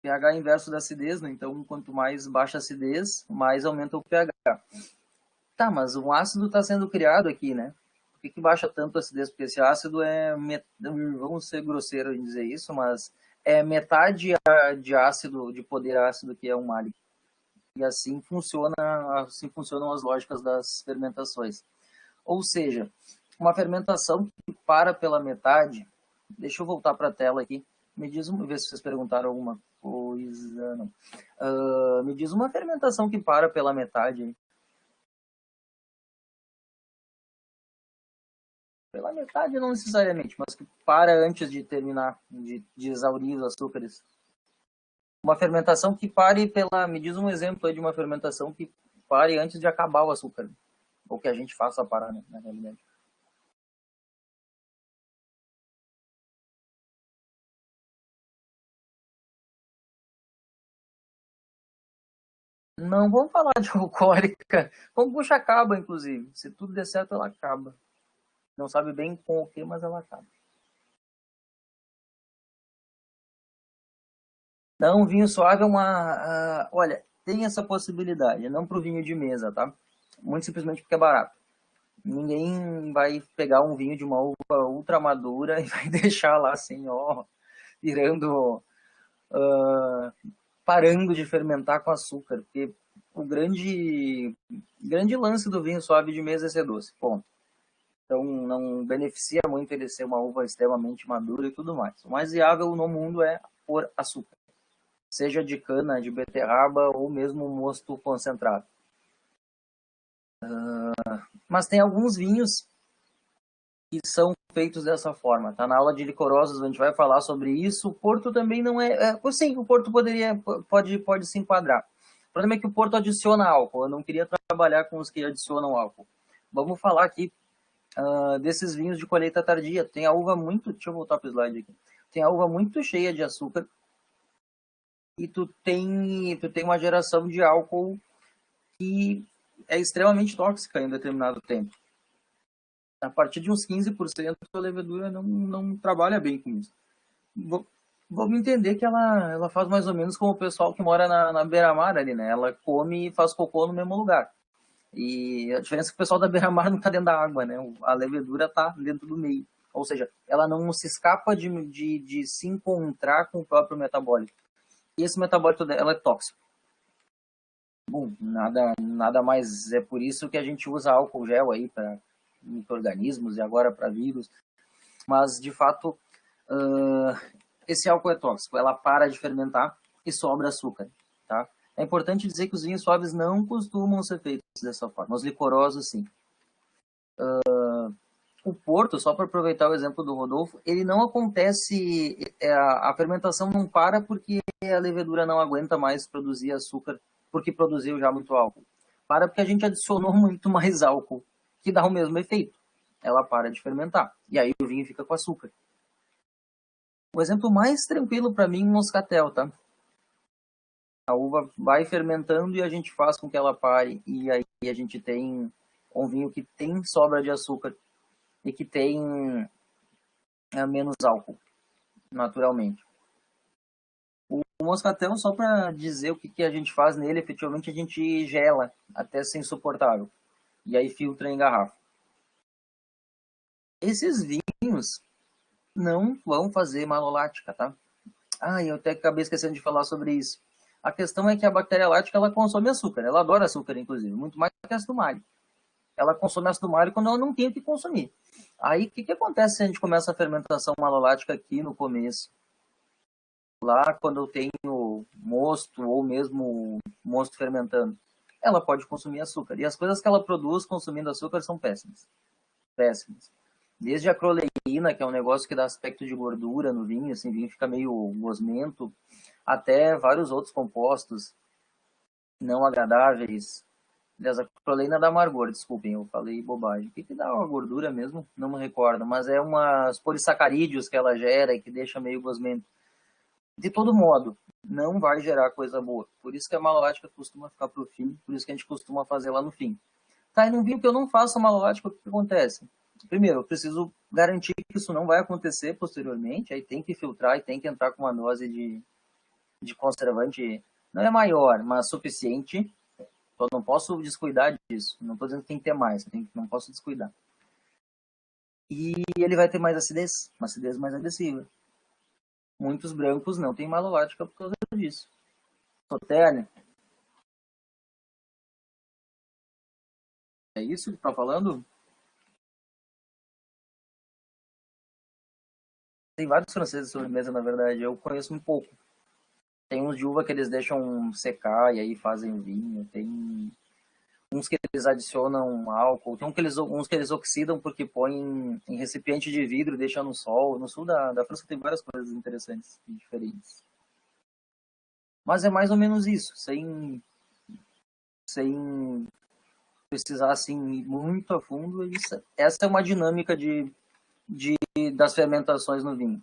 pH é inverso da acidez, né? Então, quanto mais baixa a acidez, mais aumenta o pH. Tá, mas o ácido está sendo criado aqui, né? Por que baixa tanto a acidez? Porque esse ácido vamos ser grosseiros em dizer isso, mas é metade de ácido, de poder ácido que é um málico. E assim funcionam as lógicas das fermentações. Ou seja, uma fermentação que para pela metade... Deixa eu voltar para a tela aqui. Me diz, ver se vocês perguntaram alguma coisa. Não. Me diz uma fermentação que para pela metade. Pela metade não necessariamente, mas que para antes de terminar, de exaurir os açúcares. Uma fermentação que pare pela... Me diz um exemplo aí de uma fermentação que pare antes de acabar o açúcar. Ou que a gente faça parar, né, na realidade. Não vamos falar de alcoólica. Kombucha acaba, inclusive. Se tudo der certo, ela acaba. Não sabe bem com o que, mas ela acaba. Não, vinho suave é uma... olha, tem essa possibilidade. Não para o vinho de mesa, tá? Muito simplesmente porque é barato. Ninguém vai pegar um vinho de uma uva ultra madura e vai deixar lá assim, ó, virando... parando de fermentar com açúcar. Porque o grande lance do vinho suave de mesa é ser doce. Ponto. Então não beneficia muito ele ser uma uva extremamente madura e tudo mais. O mais viável no mundo é pôr açúcar. Seja de cana, de beterraba ou mesmo mosto concentrado. Mas tem alguns vinhos que são feitos dessa forma. Tá na aula de licorosos, a gente vai falar sobre isso. O Porto também não é... sim, o Porto pode se enquadrar. O problema é que o Porto adiciona álcool. Eu não queria trabalhar com os que adicionam álcool. Vamos falar aqui desses vinhos de colheita tardia. Tem a uva muito... Deixa eu voltar para o slide aqui. Tem a uva muito cheia de açúcar. E tu tem uma geração de álcool que é extremamente tóxica em determinado tempo. A partir de uns 15%, a levedura não trabalha bem com isso. Vamos entender que ela faz mais ou menos como o pessoal que mora na beira-mar ali, né? Ela come e faz cocô no mesmo lugar. E a diferença é que o pessoal da beira-mar não está dentro da água, né? A levedura está dentro do meio. Ou seja, ela não se escapa de se encontrar com o próprio metabólito. E esse metabólito dela é tóxico. Bom, nada mais. É por isso que a gente usa álcool gel aí para micro-organismos e agora para vírus. Mas, de fato, esse álcool é tóxico. Ela para de fermentar e sobra açúcar, tá? É importante dizer que os vinhos suaves não costumam ser feitos dessa forma. Os licorosos, sim. O Porto, só para aproveitar o exemplo do Rodolfo, ele não acontece... A fermentação não para porque a levedura não aguenta mais produzir açúcar, porque produziu já muito álcool. Para porque a gente adicionou muito mais álcool, que dá o mesmo efeito. Ela para de fermentar. E aí o vinho fica com açúcar. O exemplo mais tranquilo para mim é o moscatel, tá? A uva vai fermentando e a gente faz com que ela pare. E aí a gente tem um vinho que tem sobra de açúcar e que tem menos álcool, naturalmente. O moscatel, só para dizer o que a gente faz nele, efetivamente a gente gela até ser insuportável. E aí filtra em garrafa. Esses vinhos não vão fazer malolática, tá? Eu até acabei esquecendo de falar sobre isso. A questão é que a bactéria lática, ela consome açúcar. Ela adora açúcar, inclusive. Muito mais que ácido málico. Ela consome ácido málico quando ela não tem o que consumir. Aí, o que acontece se a gente começa a fermentação malolática aqui no começo? Lá, quando eu tenho mosto, ou mesmo mosto fermentando, ela pode consumir açúcar. E as coisas que ela produz consumindo açúcar são péssimas. Péssimas. Desde a acroleína, que é um negócio que dá aspecto de gordura no vinho, assim, o vinho fica meio gosmento, até vários outros compostos não agradáveis. Aliás, a acroleína dá amargor, desculpem, eu falei bobagem. O que dá uma gordura mesmo? Não me recordo, mas é umas polissacarídeos que ela gera e que deixa meio gosmento. De todo modo, não vai gerar coisa boa. Por isso que a malolática costuma ficar pro fim, por isso que a gente costuma fazer lá no fim. Tá, e num vinho que eu não faço malolática, o que acontece? Primeiro, eu preciso garantir que isso não vai acontecer posteriormente, aí tem que filtrar e tem que entrar com uma dose de conservante, não é maior, mas suficiente. Eu não posso descuidar disso, não estou dizendo que tem que ter mais, não posso descuidar. E ele vai ter mais acidez, uma acidez mais agressiva. Muitos brancos não têm malolática por causa disso. Sauternes. É isso que está falando? Tem vários franceses de sobremesa, na verdade. Eu conheço um pouco. Tem uns de uva que eles deixam secar e aí fazem vinho. Tem uns que eles adicionam álcool. Tem uns que eles oxidam porque põem em recipiente de vidro e deixam no sol. No sul da França tem várias coisas interessantes e diferentes. Mas é mais ou menos isso. Sem precisar assim muito a fundo. Essa é uma dinâmica das fermentações no vinho.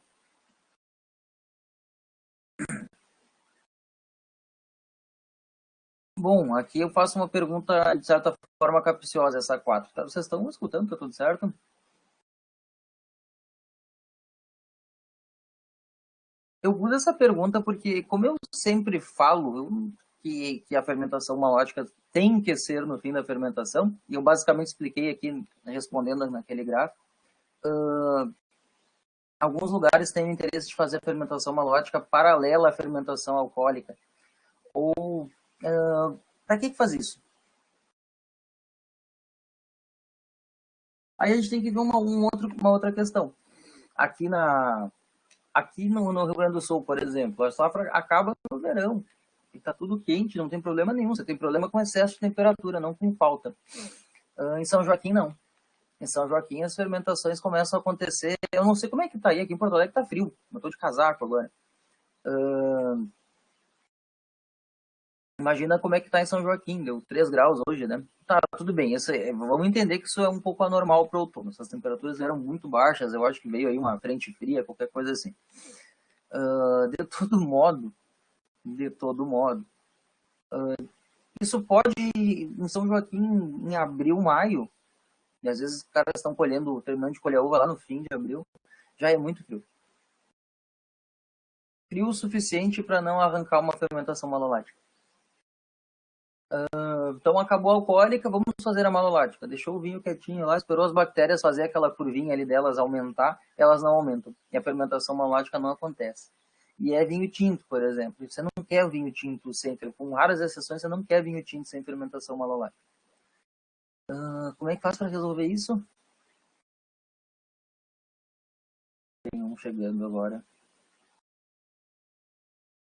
Bom, aqui eu faço uma pergunta de certa forma capciosa, essa 4. Tá? Vocês estão escutando? Tá tudo certo? Eu uso essa pergunta porque, como eu sempre falo que a fermentação malótica tem que ser no fim da fermentação, e eu basicamente expliquei aqui, respondendo naquele gráfico, alguns lugares têm o interesse de fazer a fermentação malótica paralela à fermentação alcoólica. Ou, para que faz isso? Aí a gente tem que ver uma outra questão. Aqui no Rio Grande do Sul, por exemplo, a safra acaba no verão. E tá tudo quente, não tem problema nenhum. Você tem problema com excesso de temperatura, não com falta. Em São Joaquim, não. Em São Joaquim, as fermentações começam a acontecer. Eu não sei como é que tá aí. Aqui em Porto Alegre tá frio. Eu tô de casaco agora. Imagina como é que tá em São Joaquim, deu 3 graus hoje, né? Tá, tudo bem, vamos entender que isso é um pouco anormal para o outono. Essas temperaturas eram muito baixas, eu acho que veio aí uma frente fria, qualquer coisa assim. De todo modo, de todo modo, isso pode, em São Joaquim, em abril, maio, e às vezes os caras estão colhendo, terminando de colher uva lá no fim de abril, já é muito frio. Frio o suficiente para não arrancar uma fermentação malolática. Então acabou a alcoólica, vamos fazer a malolática. Deixou o vinho quietinho lá, esperou as bactérias fazer aquela curvinha ali delas aumentar, elas não aumentam. E a fermentação malolática não acontece. E é vinho tinto, por exemplo. Você não quer vinho tinto sempre, com raras exceções, você não quer vinho tinto sem fermentação malolática. Como é que faz para resolver isso? Tem um chegando agora.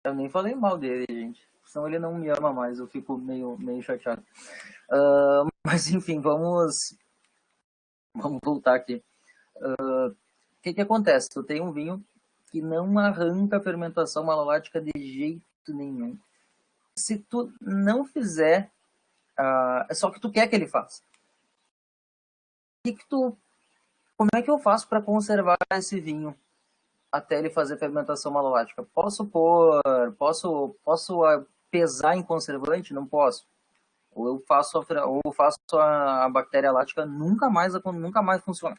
Eu nem falei mal dele, gente. Senão ele não me ama mais, eu fico meio chateado. Mas enfim, vamos voltar aqui. O que acontece? Tu tem um vinho que não arranca a fermentação malolática de jeito nenhum. Se tu não fizer, é só que tu quer que ele faça. Como é que eu faço para conservar esse vinho até ele fazer fermentação malolática? Posso pesar em conservante? Não posso. Ou eu faço a bactéria lática nunca mais funciona.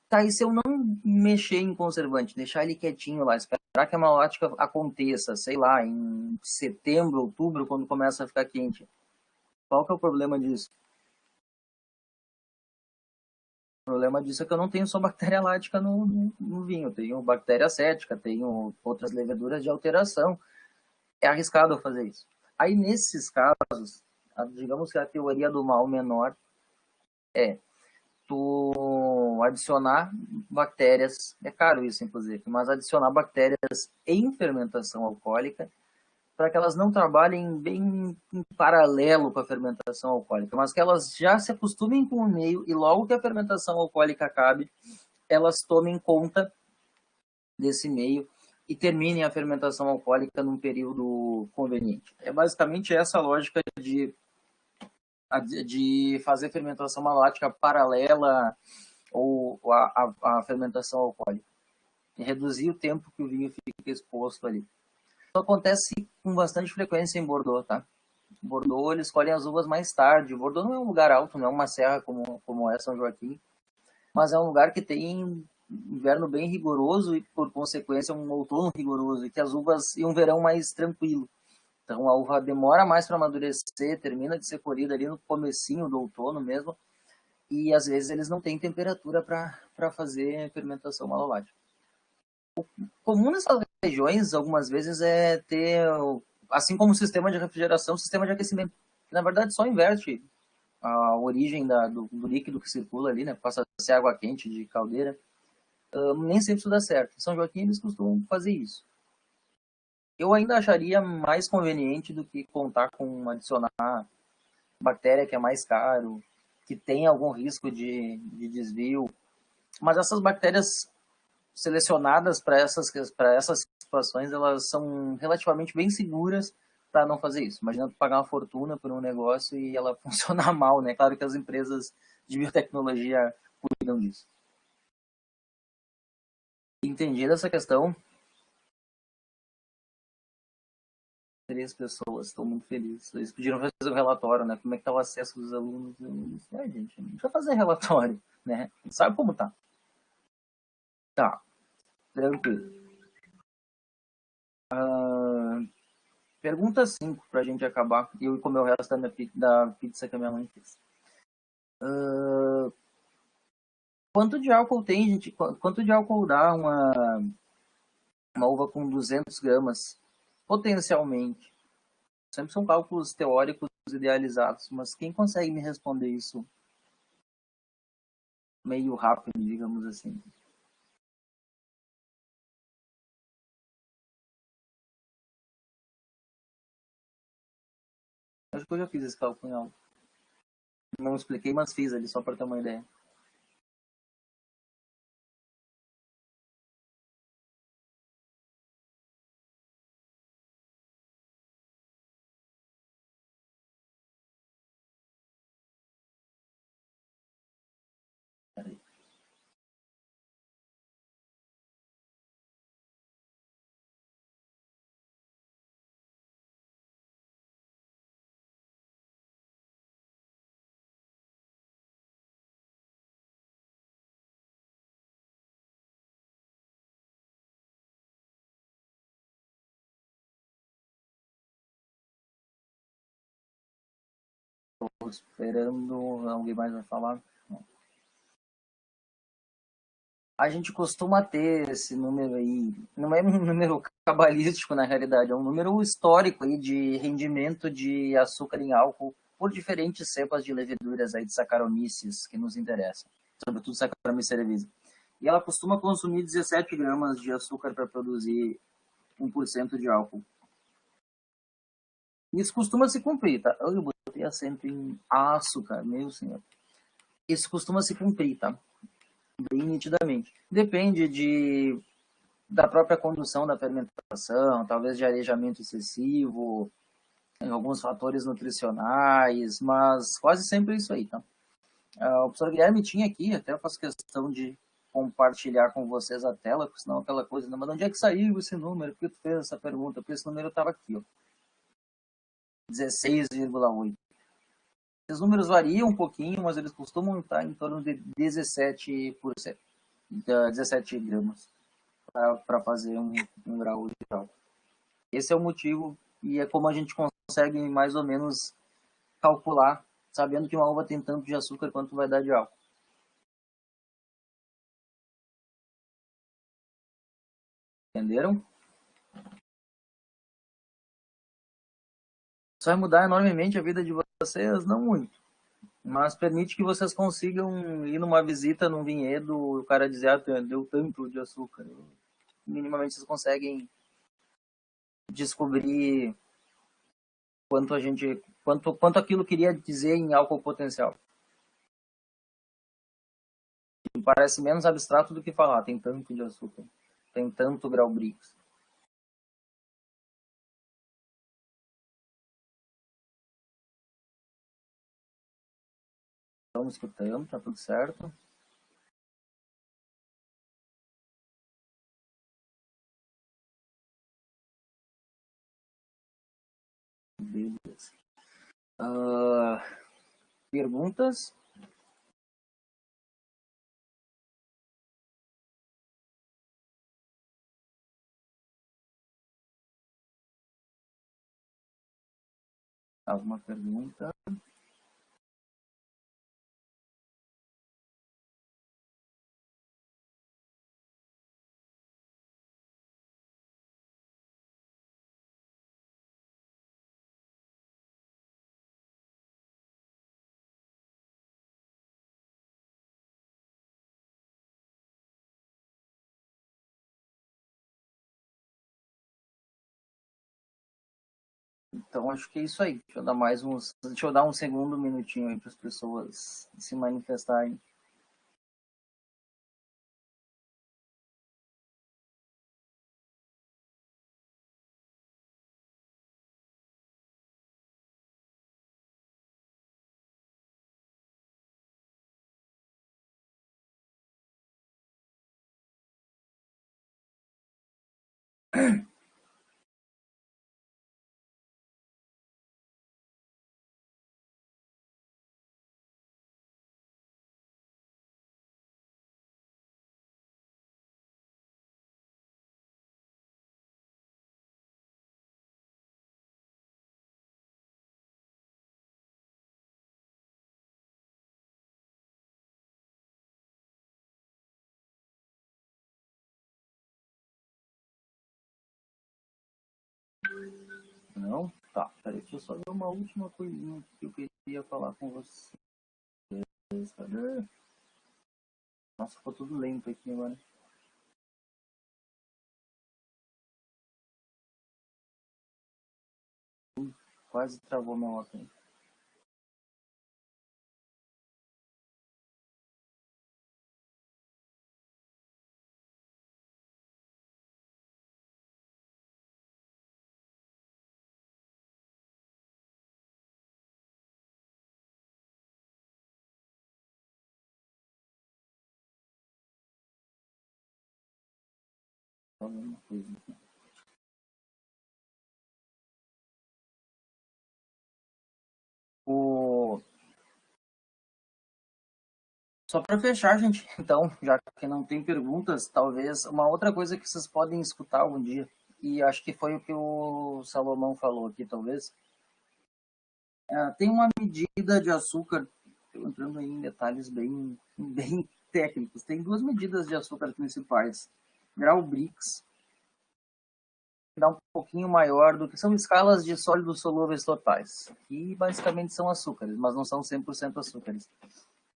Tá, e se eu não mexer em conservante, deixar ele quietinho lá, esperar que a malolática aconteça, sei lá, em setembro, outubro, quando começa a ficar quente. Qual que é o problema disso? O problema disso é que eu não tenho só bactéria lática no vinho, eu tenho bactéria acética, tenho outras leveduras de alteração. É arriscado eu fazer isso. Aí, nesses casos, digamos que a teoria do mal menor é tu adicionar bactérias, é caro isso inclusive, mas adicionar bactérias em fermentação alcoólica para que elas não trabalhem bem em paralelo com a fermentação alcoólica, mas que elas já se acostumem com o meio e logo que a fermentação alcoólica acabe, elas tomem conta desse meio e terminem a fermentação alcoólica num período conveniente. É basicamente essa a lógica de fazer fermentação malolática paralela ou a fermentação alcoólica. E reduzir o tempo que o vinho fica exposto ali. Isso acontece com bastante frequência em Bordeaux, tá? Em Bordeaux, eles colhem as uvas mais tarde. Bordeaux não é um lugar alto, não é uma serra como é São Joaquim, mas é um lugar que tem inverno bem rigoroso e, por consequência, um outono rigoroso, e que as uvas e um verão mais tranquilo. Então, a uva demora mais para amadurecer, termina de ser colhida ali no comecinho do outono mesmo, e às vezes eles não têm temperatura para fazer fermentação malolática. O comum nessas regiões, algumas vezes, é ter, assim como o sistema de refrigeração, o sistema de aquecimento, que na verdade só inverte a origem do líquido que circula ali, né? Passa a ser água quente de caldeira. Nem sempre isso dá certo. Em São Joaquim eles costumam fazer isso. Eu ainda acharia mais conveniente do que contar com adicionar bactéria que é mais caro, que tem algum risco de desvio. Mas essas bactérias selecionadas para essas situações, elas são relativamente bem seguras para não fazer isso. Imagina tu pagar uma fortuna por um negócio e ela funcionar mal, né? Claro que as empresas de biotecnologia cuidam disso. Entendida essa questão, 3 pessoas, estou muito feliz. Eles pediram fazer o relatório, né? Como é que tá o acesso dos alunos? Eu disse, gente, não precisa fazer relatório, né? Sabe como tá. Tá, tranquilo. Pergunta 5 pra gente acabar e eu comer o resto da pizza que a minha mãe fez. Quanto de álcool tem, gente? Quanto de álcool dá uma uva com 200 gramas? Potencialmente. Sempre são cálculos teóricos idealizados, mas quem consegue me responder isso meio rápido, digamos assim? Acho que eu já fiz esse cálculo em aula. Não expliquei, mas fiz ali só para ter uma ideia. esperando. Alguém mais vai falar? A gente costuma ter esse número aí, não é um número cabalístico na realidade, é um número histórico aí de rendimento de açúcar em álcool por diferentes cepas de leveduras aí de Saccharomyces que nos interessam, sobretudo Saccharomyces cerevisiae. E ela costuma consumir 17 gramas de açúcar para produzir 1% de álcool. Isso costuma se cumprir, tá? Eu botei acento em açúcar, meu senhor. Isso costuma se cumprir, tá? Bem nitidamente. Depende da própria condução da fermentação, talvez de arejamento excessivo, em alguns fatores nutricionais, mas quase sempre é isso aí, tá? O professor Guilherme tinha aqui, até eu faço questão de compartilhar com vocês a tela, porque senão aquela coisa, mas onde é que saiu esse número? Por que tu fez essa pergunta? Porque esse número estava aqui, ó. 16,8. Esses números variam um pouquinho, mas eles costumam estar em torno de 17%, 17 gramas, para fazer um grau de álcool. Esse é o motivo e é como a gente consegue mais ou menos calcular, sabendo que uma uva tem tanto de açúcar quanto vai dar de álcool. Entenderam? Isso vai mudar enormemente a vida de vocês? Não muito. Mas permite que vocês consigam ir numa visita num vinhedo e o cara dizer, deu tanto de açúcar. Minimamente vocês conseguem descobrir quanto aquilo queria dizer em álcool potencial. E parece menos abstrato do que falar, tem tanto de açúcar, tem tanto grau Brix. Estamos escutando, tá tudo certo. Beleza. Perguntas? Alguma pergunta? Então acho que é isso aí. Deixa eu dar um segundo minutinho aí para as pessoas se manifestarem. Não? Tá, peraí, deixa eu só ver uma última coisinha que eu queria falar com vocês. Cadê? Nossa, ficou tudo lento aqui agora. Quase travou meu óculos. Só ver uma coisinha. O... Só para fechar, gente, então, já que não tem perguntas, talvez uma outra coisa que vocês podem escutar algum dia, e acho que foi o que o Salomão falou aqui, talvez, Tem uma medida de açúcar, estou entrando aí em detalhes bem técnicos. Tem duas medidas de açúcar principais. Grau Brix, que dá um pouquinho maior do que são escalas de sólidos solúveis totais, que basicamente são açúcares, mas não são 100% açúcares.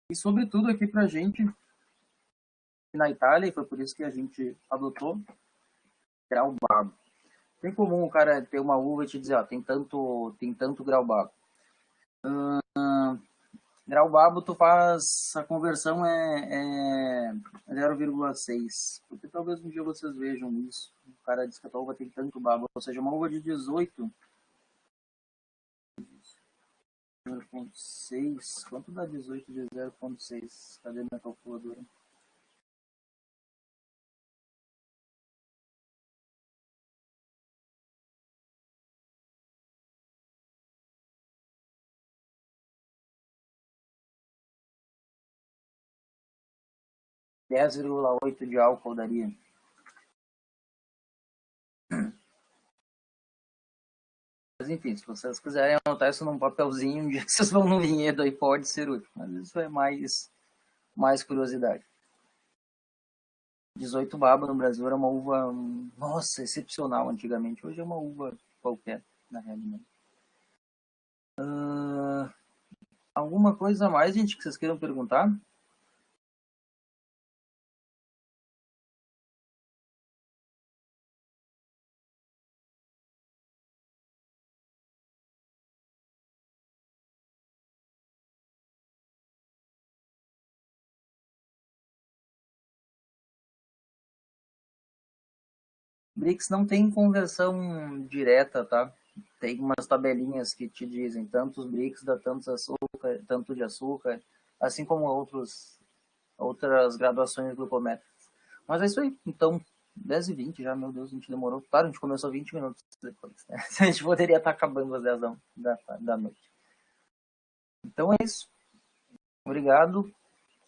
E sobretudo aqui pra gente, na Itália, e foi por isso que a gente adotou, grau babo. Tem comum o cara ter uma uva e te dizer, ó, tem tanto grau babo. Grau babo, tu faz, a conversão é 0,6. Porque talvez um dia vocês vejam isso. O cara diz que a tua uva tem tanto babo, ou seja, uma uva de 18, 0,6. Quanto dá 18 de 0,6? Cadê minha calculadora? (10,8 de álcool daria. Mas enfim, se vocês quiserem anotar isso num papelzinho, um dia que vocês vão no vinhedo aí pode ser útil. Mas isso é mais curiosidade. 18 baba no Brasil era uma uva, nossa, excepcional antigamente. Hoje é uma uva qualquer, na realidade. Alguma coisa a mais, gente, que vocês queiram perguntar? Brix não tem conversão direta, tá? Tem umas tabelinhas que te dizem tantos Brix dá tantos açúcar, tanto de açúcar, assim como outras graduações glucométricas. Mas é isso aí. Então, 10h20 já, meu Deus, a gente demorou. Claro, a gente começou 20 minutos depois. Né? A gente poderia estar acabando às 10 da noite. Então é isso. Obrigado.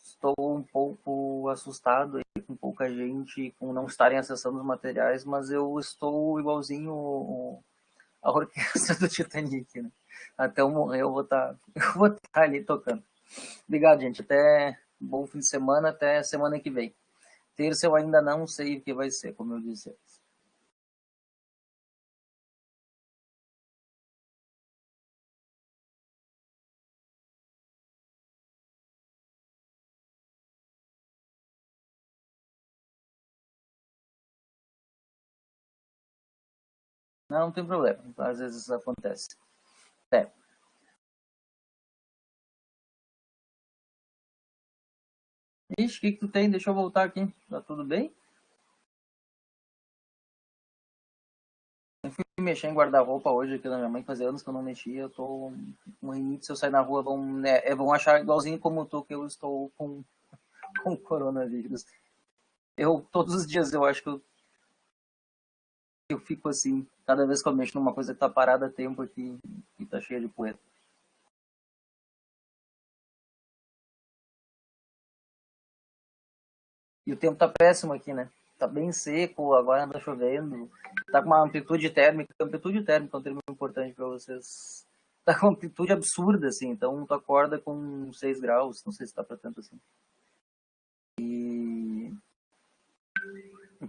Estou um pouco assustado aí com pouca gente, com não estarem acessando os materiais, mas eu estou igualzinho a orquestra do Titanic, né? Até eu morrer eu vou estar ali tocando. Obrigado, gente. Até bom fim de semana, até semana que vem. Terça eu ainda não sei o que vai ser, como eu disse antes. Não tem problema, às vezes isso acontece. É. Ixi, o que tu tem? Deixa eu voltar aqui. Tá tudo bem? Eu fui mexer em guarda-roupa hoje aqui na minha mãe, fazia anos que eu não mexia. Eu tô com rinite, se eu sair na rua, vão achar igualzinho como tu que eu estou com coronavírus. Todos os dias eu acho que eu fico assim, cada vez que eu mexo numa coisa que tá parada há tempo aqui e tá cheia de poeira. E o tempo tá péssimo aqui, né? Tá bem seco, agora tá chovendo. Tá com uma amplitude térmica. Amplitude térmica é um termo importante para vocês. Tá com uma amplitude absurda, assim. Então tu acorda com 6 graus. Não sei se tá pra tanto assim. E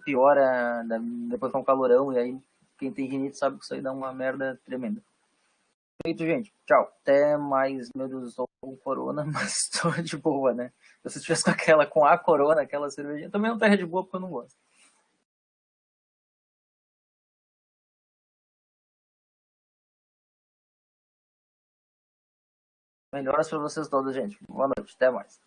piora, depois tá um calorão. E aí quem tem rinite sabe que isso aí dá uma merda tremenda. Feito, gente. Tchau. Até mais. Meu Deus, eu estou com corona, mas estou de boa, né? Se você tivesse com a corona, aquela cervejinha, também não estaria de boa porque eu não gosto. Melhoras para vocês todos, gente. Boa noite. Até mais.